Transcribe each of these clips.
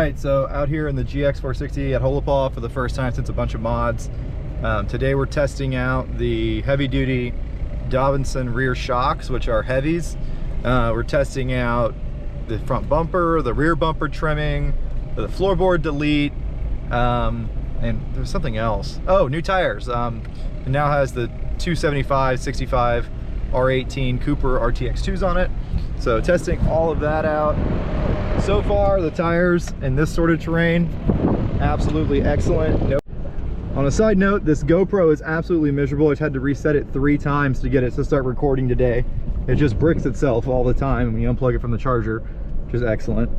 right, so out here in the GX460 at Holopaw for the first time since a bunch of mods. Today we're testing out the heavy-duty Dobinson rear shocks, which are heavies. We're testing out the front bumper, the rear bumper trimming, the floorboard delete, and there's something else. Oh, new tires. It now has the 275/65 R18 Cooper RTX2s on it. So testing all of that out. So far, the tires in this sort of terrain, absolutely excellent. Nope. On a side note, this GoPro is absolutely miserable. I've had to reset it 3 times to get it to start recording today. It just bricks itself all the time when you unplug it from the charger, which is excellent.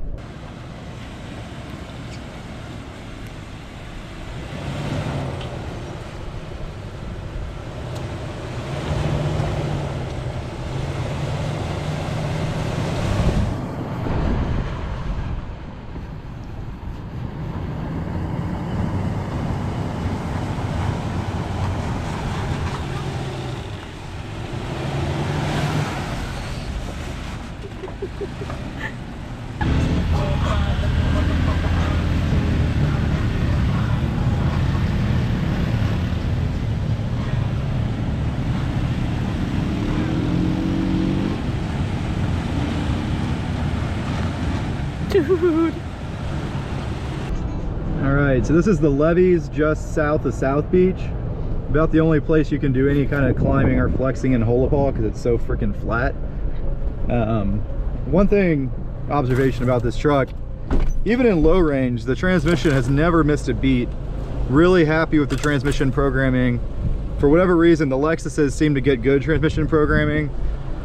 Dude. All right, so this is the levees just south of South Beach. About the only place you can do any kind of climbing or flexing in Holopaw because it's so freaking flat. One observation about this truck, even in low range, the transmission has never missed a beat. Really happy with the transmission programming. For whatever reason, the Lexuses seem to get good transmission programming,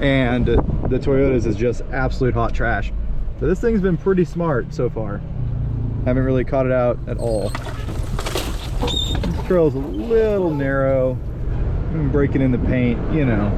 and the Toyotas is just absolute hot trash. So this thing's been pretty smart so far. Haven't really caught it out at all. This trail's a little narrow. I'm breaking in the paint, you know.